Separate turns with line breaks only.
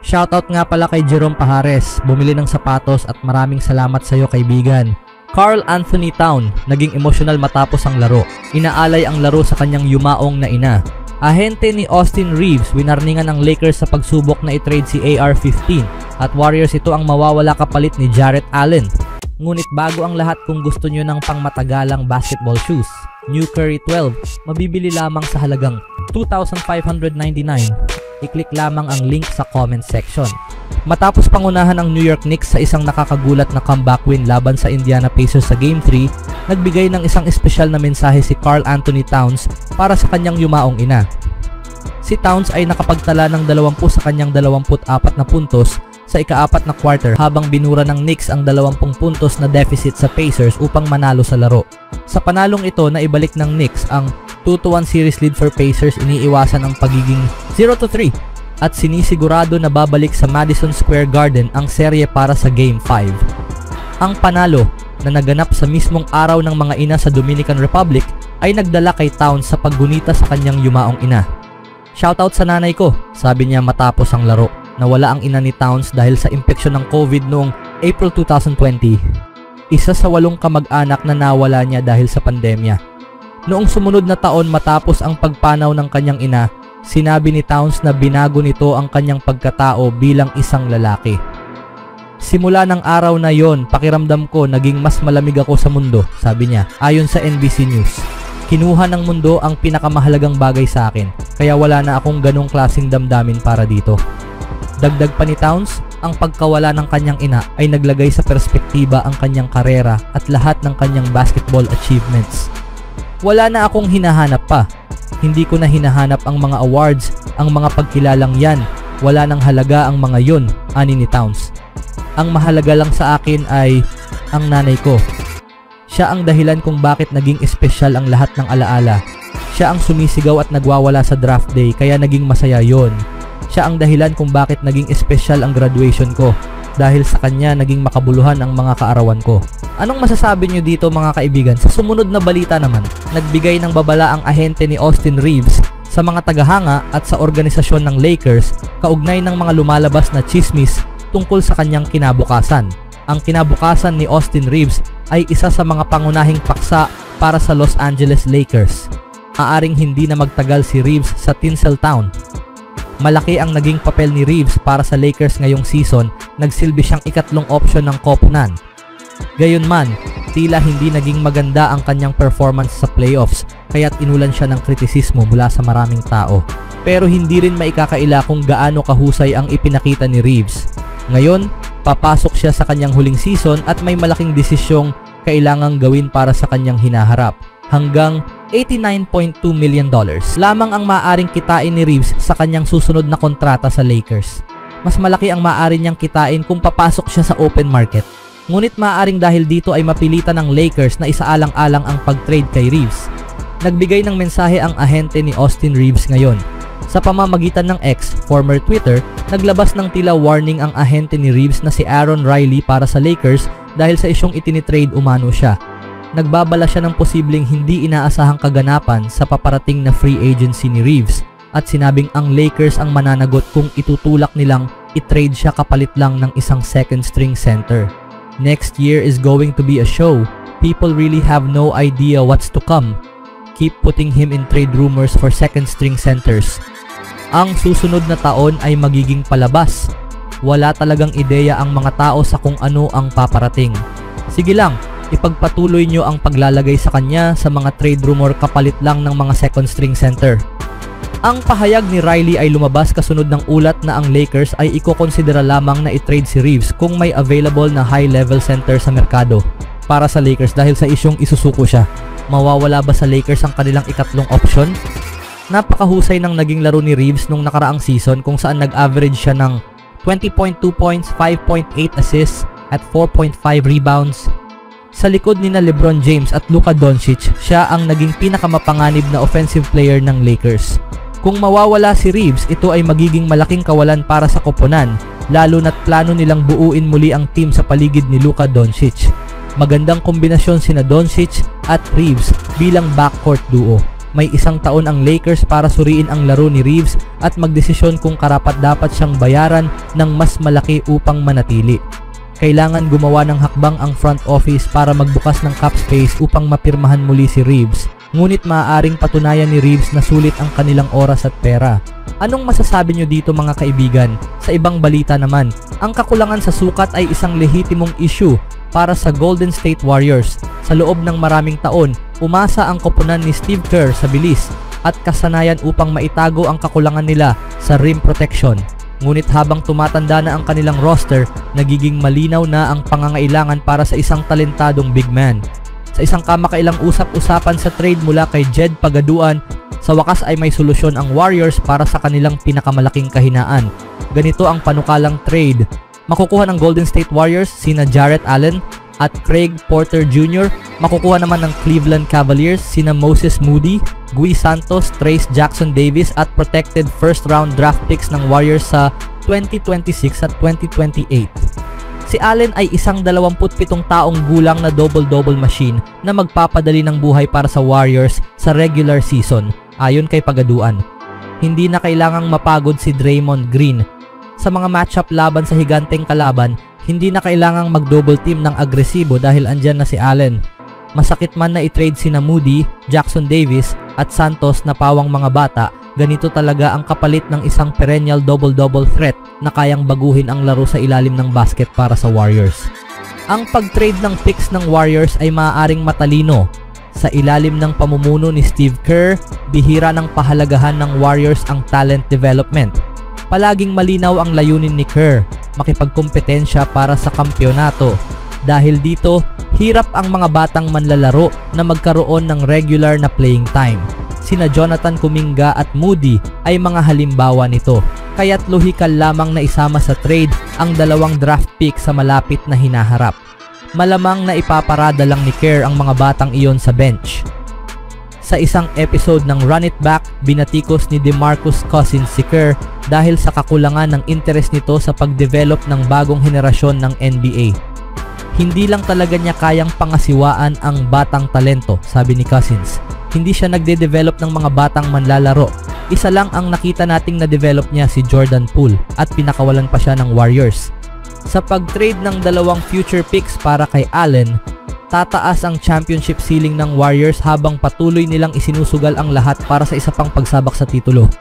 Shoutout nga pala kay Jerome Pajares, bumili ng sapatos at maraming salamat sa iyo kaibigan. Karl Anthony Towns, naging emosyonal matapos ang laro. Inaalay ang laro sa kanyang yumaong na ina. Ahente ni Austin Reaves, winarningan ng Lakers sa pagsubok na i-trade si AR-15 at Warriors ito ang mawawala kapalit ni Jarrett Allen. Ngunit bago ang lahat, kung gusto nyo ng pangmatagalang basketball shoes, New Curry 12, mabibili lamang sa halagang $2,599. I-click lamang ang link sa comment section. Matapos pangunahan ang New York Knicks sa isang nakakagulat na comeback win laban sa Indiana Pacers sa Game 3, nagbigay ng isang espesyal na mensahe si Karl Anthony Towns para sa kanyang yumaong ina. Si Towns ay nakapagtala ng 20 sa kanyang 24 na puntos sa ika-4 na quarter habang binura ng Knicks ang 20 puntos na deficit sa Pacers upang manalo sa laro. Sa panalong ito na ibalik ng Knicks ang 2-1 series lead for Pacers, iniiwasan ang pagiging 0-3 at sinisigurado na babalik sa Madison Square Garden ang serye para sa Game 5. Ang panalo na naganap sa mismong araw ng mga ina sa Dominican Republic ay nagdala kay Towns sa paggunita sa kanyang yumaong ina. Shoutout sa nanay ko, sabi niya matapos ang laro. Nawala ang ina ni Towns dahil sa impeksyon ng COVID noong April 2020. Isa sa 8 kamag-anak na nawala niya dahil sa pandemya. Noong sumunod na taon matapos ang pagpanaw ng kanyang ina, sinabi ni Towns na binago nito ang kanyang pagkatao bilang isang lalaki. Simula ng araw na yon, pakiramdam ko naging mas malamig ako sa mundo, sabi niya, ayon sa NBC News. Kinuha ng mundo ang pinakamahalagang bagay sa akin, kaya wala na akong ganong klaseng damdamin para dito. Dagdag pa ni Towns, ang pagkawala ng kanyang ina ay naglagay sa perspektiba ang kanyang karera at lahat ng kanyang basketball achievements. Wala na akong hinahanap pa. Hindi ko na hinahanap ang mga awards, ang mga pagkilalang yan. Wala nang halaga ang mga yon, ani ni Towns. Ang mahalaga lang sa akin ay ang nanay ko. Siya ang dahilan kung bakit naging espesyal ang lahat ng alaala. Siya ang sumisigaw at nagwawala sa draft day kaya naging masaya yon. Siya ang dahilan kung bakit naging espesyal ang graduation ko. Dahil sa kanya naging makabuluhan ang mga kaarawan ko. Anong masasabi nyo dito mga kaibigan? Sa sumunod na balita naman, nagbigay ng babala ang ahente ni Austin Reaves sa mga tagahanga at sa organisasyon ng Lakers kaugnay ng mga lumalabas na chismis tungkol sa kanyang kinabukasan. Ang kinabukasan ni Austin Reaves ay isa sa mga pangunahing paksa para sa Los Angeles Lakers. Maaring hindi na magtagal si Reaves sa Tinseltown. Malaki ang naging papel ni Reaves para sa Lakers ngayong season, nagsilbi siyang ikatlong option ng koponan. Gayunman, tila hindi naging maganda ang kanyang performance sa playoffs, kaya't inulan siya ng kritisismo mula sa maraming tao. Pero hindi rin maikakaila kung gaano kahusay ang ipinakita ni Reaves. Ngayon, papasok siya sa kanyang huling season at may malaking desisyong kailangang gawin para sa kanyang hinaharap. Hanggang $89.2 million lamang ang maaaring kitain ni Reaves sa kanyang susunod na kontrata sa Lakers. Mas malaki ang maaari niyang kitain kung papasok siya sa open market. Ngunit maaaring dahil dito ay mapilitan ng Lakers na isaalang-alang ang pag-trade kay Reaves. Nagbigay ng mensahe ang ahente ni Austin Reaves ngayon. Sa pamamagitan ng X, former Twitter, naglabas ng tila warning ang ahente ni Reaves na si Aaron Riley para sa Lakers dahil sa isyong itinitrade umano siya. Nagbabala siya ng posibleng hindi inaasahang kaganapan sa paparating na free agency ni Reaves at sinabing ang Lakers ang mananagot kung itutulak nilang i-trade siya kapalit lang ng isang second string center. Next year is going to be a show. People really have no idea what's to come. Keep putting him in trade rumors for second string centers. Ang susunod na taon ay magiging palabas. Wala talagang ideya ang mga tao sa kung ano ang paparating. Sige lang, ipagpatuloy nyo ang paglalagay sa kanya sa mga trade rumor kapalit lang ng mga second string center. Ang pahayag ni Riley ay lumabas kasunod ng ulat na ang Lakers ay ikokonsidera lamang na i-trade si Reaves kung may available na high-level center sa merkado para sa Lakers dahil sa isyong isusuko siya. Mawawala ba sa Lakers ang kanilang ikatlong option? Napakahusay ng naging laro ni Reaves nung nakaraang season kung saan nag-average siya ng 20.2 points, 5.8 assists at 4.5 rebounds. Sa likod ni na LeBron James at Luka Doncic, siya ang naging pinakamapanganib na offensive player ng Lakers. Kung mawawala si Reaves, ito ay magiging malaking kawalan para sa koponan, lalo na't plano nilang buuin muli ang team sa paligid ni Luka Doncic. Magandang kombinasyon sina Doncic at Reaves bilang backcourt duo. May isang taon ang Lakers para suriin ang laro ni Reeves at magdesisyon kung karapat-dapat siyang bayaran ng mas malaki upang manatili. Kailangan gumawa ng hakbang ang front office para magbukas ng cap space upang mapirmahan muli si Reeves. Ngunit maaaring patunayan ni Reeves na sulit ang kanilang oras at pera. Anong masasabi nyo dito mga kaibigan? Sa ibang balita naman, ang kakulangan sa sukat ay isang lehitimong issue para sa Golden State Warriors. Sa loob ng maraming taon, umasa ang koponan ni Steve Kerr sa bilis at kasanayan upang maitago ang kakulangan nila sa rim protection. Ngunit habang tumatanda na ang kanilang roster, nagiging malinaw na ang pangangailangan para sa isang talentadong big man. Sa isang kamakailang usap-usapan sa trade mula kay Jed Pagaduan, sa wakas ay may solusyon ang Warriors para sa kanilang pinakamalaking kahinaan. Ganito ang panukalang trade. Makukuha ng Golden State Warriors sina Jarrett Allen at Craig Porter Jr. Makukuha naman ng Cleveland Cavaliers sina Moses Moody, Gui Santos, Trayce Jackson-Davis at protected first round draft picks ng Warriors sa 2026 at 2028. Si Allen ay isang 27 taong gulang na double-double machine na magpapadali ng buhay para sa Warriors sa regular season, ayon kay Pagaduan. Hindi na kailangang mapagod si Draymond Green. Sa mga matchup laban sa higanteng kalaban, hindi na kailangang mag-double team ng agresibo dahil andyan na si Allen. Masakit man na i-trade sina Moody, Jackson-Davis at Santos na pawang mga bata, ganito talaga ang kapalit ng isang perennial double-double threat na kayang baguhin ang laro sa ilalim ng basket para sa Warriors. Ang pag-trade ng picks ng Warriors ay maaaring matalino. Sa ilalim ng pamumuno ni Steve Kerr, bihira ng pahalagahan ng Warriors ang talent development. Palaging malinaw ang layunin ni Kerr, makipagkompetensya para sa kampyonato. Dahil dito, hirap ang mga batang manlalaro na magkaroon ng regular na playing time. Sina Jonathan Kuminga at Moody ay mga halimbawa nito. Kaya't lohikal lamang na isama sa trade ang dalawang draft pick sa malapit na hinaharap. Malamang na ipaparada lang ni Kerr ang mga batang iyon sa bench. Sa isang episode ng Run It Back, binatikos ni DeMarcus Cousins si Kerr dahil sa kakulangan ng interes nito sa pagdevelop ng bagong henerasyon ng NBA. Hindi lang talaga niya kayang pangasiwaan ang batang talento, sabi ni Cousins. Hindi siya nagde-develop ng mga batang manlalaro. Isa lang ang nakita nating na-develop niya si Jordan Poole at pinakawalan pa siya ng Warriors. Sa pag-trade ng dalawang future picks para kay Allen, tataas ang championship ceiling ng Warriors habang patuloy nilang isinusugal ang lahat para sa isa pang pagsabak sa titulo.